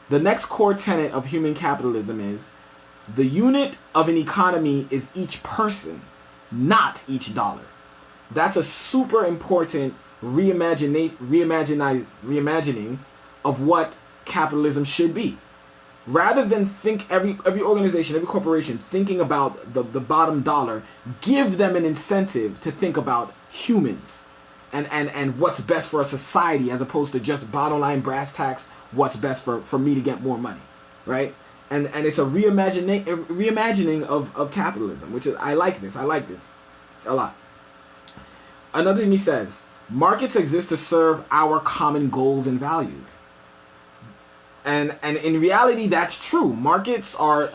The next core tenet of human capitalism is the unit of an economy is each person, not each dollar. That's a super important reimagining of what capitalism should be. Rather than think every organization, every corporation thinking about the bottom dollar, give them an incentive to think about humans and what's best for a society as opposed to just bottom line brass tacks, what's best for me to get more money, right? And it's a reimagining of capitalism, which is I like this a lot. Another thing he says, markets exist to serve our common goals and values. And in reality, that's true. Markets are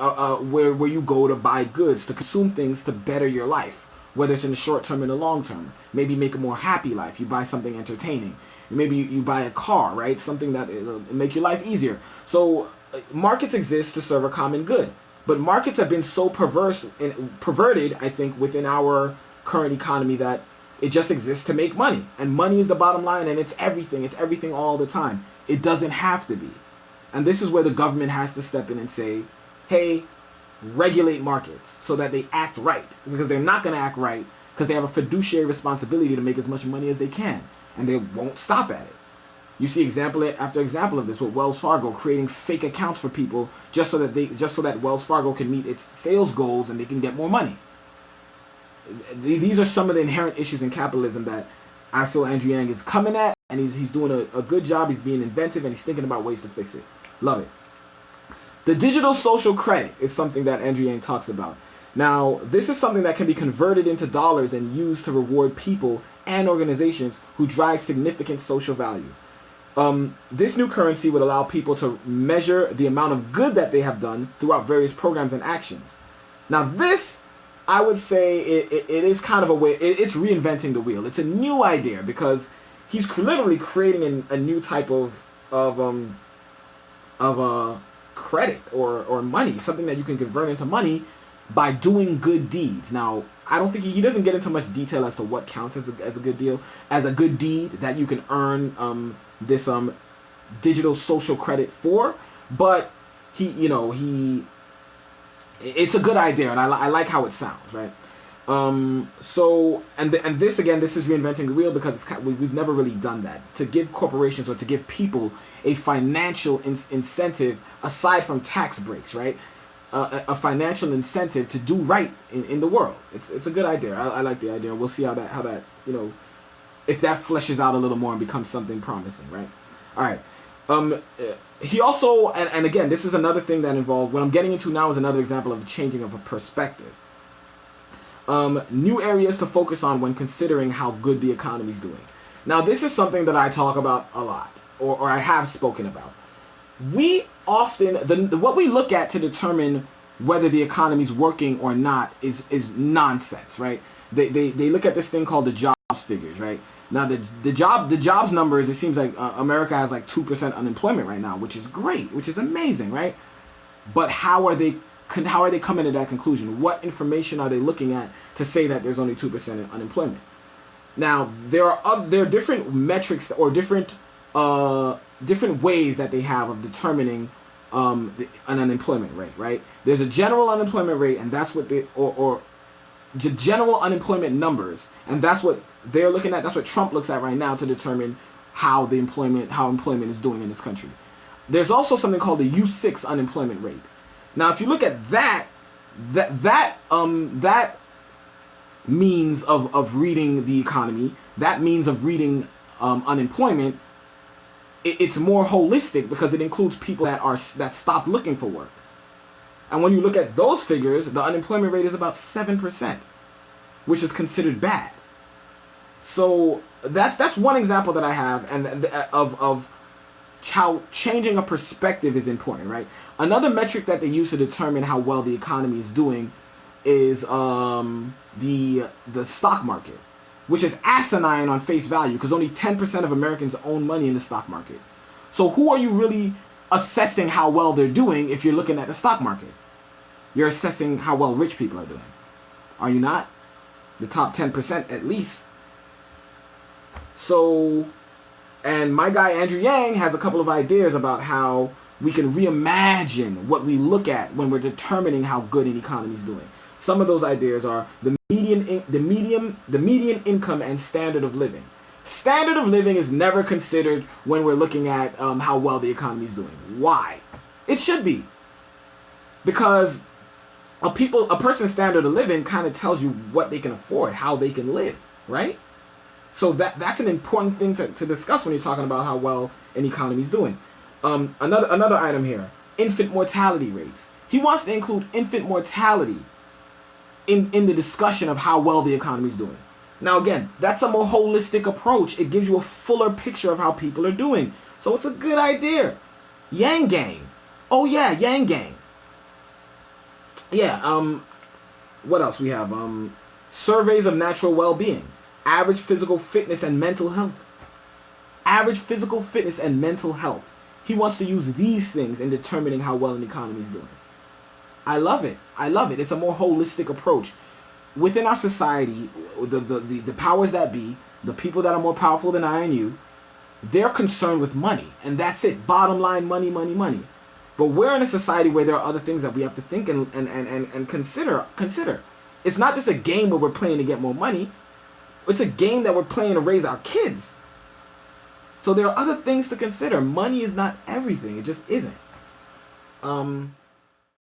where you go to buy goods, to consume things to better your life, whether it's in the short term or the long term. Maybe make a more happy life. You buy something entertaining. Maybe you buy a car, right? Something that will make your life easier. So markets exist to serve a common good. But markets have been so perverted, I think, within our current economy that it just exists to make money. And money is the bottom line, and it's everything. It's everything all the time. It doesn't have to be. And this is where the government has to step in and say, hey, regulate markets so that they act right. Because they're not going to act right because they have a fiduciary responsibility to make as much money as they can. And they won't stop at it. You see example after example of this with Wells Fargo creating fake accounts for people just so that Wells Fargo can meet its sales goals and they can get more money. These are some of the inherent issues in capitalism that I feel Andrew Yang is coming at, and he's doing a good job. He's being inventive, and he's thinking about ways to fix it. Love it. The digital social credit is something that Andrew Yang talks about. Now, this is something that can be converted into dollars and used to reward people and organizations who drive significant social value. This new currency would allow people to measure the amount of good that they have done throughout various programs and actions. Now, this, I would say, it is kind of a way, it's reinventing the wheel. It's a new idea because he's literally creating a new type of credit or money, something that you can convert into money by doing good deeds. Now, I don't think he doesn't get into much detail as to what counts as a good deal, as a good deed that you can earn this digital social credit for, but it's a good idea, and I like how it sounds, right? So this is reinventing the wheel because we've never really done that, to give corporations or to give people a financial incentive aside from tax breaks, right? A financial incentive to do right in the world. It's a good idea. I like the idea. We'll see how that if that fleshes out a little more and becomes something promising, right? All right. He also, and again, this is another thing that involved, what I'm getting into now is another example of a changing of a perspective. New areas to focus on when considering how good the economy is doing. Now, this is something that I talk about a lot, or I have spoken about. We often, what we look at to determine whether the economy is working or not is nonsense, right? They look at this thing called the jobs figures, right? Now, the jobs numbers, it seems like America has like 2% unemployment right now, which is great, which is amazing, right? But how are they coming to that conclusion? What information are they looking at to say that there's only 2% unemployment? Now, there are different metrics or different ways that they have of determining an unemployment rate, right? There's a general unemployment rate, and that's what general unemployment numbers, and that's what they're looking at. That's what Trump looks at right now to determine how employment is doing in this country. There's also something called the U6 unemployment rate. Now, if you look at that means of reading the economy, that means of reading unemployment, it's more holistic because it includes people that stopped looking for work. And when you look at those figures, the unemployment rate is about 7%, which is considered bad. So that's one example that I have, and of how changing a perspective is important, right? Another metric that they use to determine how well the economy is doing is the stock market, which is asinine on face value because only 10% of Americans own money in the stock market. So who are you really assessing how well they're doing if you're looking at the stock market? You're assessing how well rich people are doing. Are you not? The top 10% at least. So, and my guy Andrew Yang has a couple of ideas about how we can reimagine what we look at when we're determining how good an economy is doing. Some of those ideas are the median income and standard of living. Standard of living is never considered when we're looking at how well the economy is doing. Why? It should be, because a person's standard of living kind of tells you what they can afford, how they can live, right? So that's an important thing to discuss when you're talking about how well an economy is doing. Another item here: infant mortality rates. He wants to include infant mortality in the discussion of how well the economy is doing. Now again, that's a more holistic approach. It gives you a fuller picture of how people are doing. So it's a good idea. Yang Gang. Oh yeah, Yang Gang. Yeah, what else we have? Surveys of natural well-being. Average physical fitness and mental health. Average physical fitness and mental health. He wants to use these things in determining how well an economy is doing. I love it. I love it. It's a more holistic approach. Within our society, the powers that be, the people that are more powerful than I and you, they're concerned with money. And that's it. Bottom line, money, money, money. But we're in a society where there are other things that we have to think and consider. It's not just a game where we're playing to get more money. It's a game that we're playing to raise our kids. So there are other things to consider. Money is not everything. It just isn't.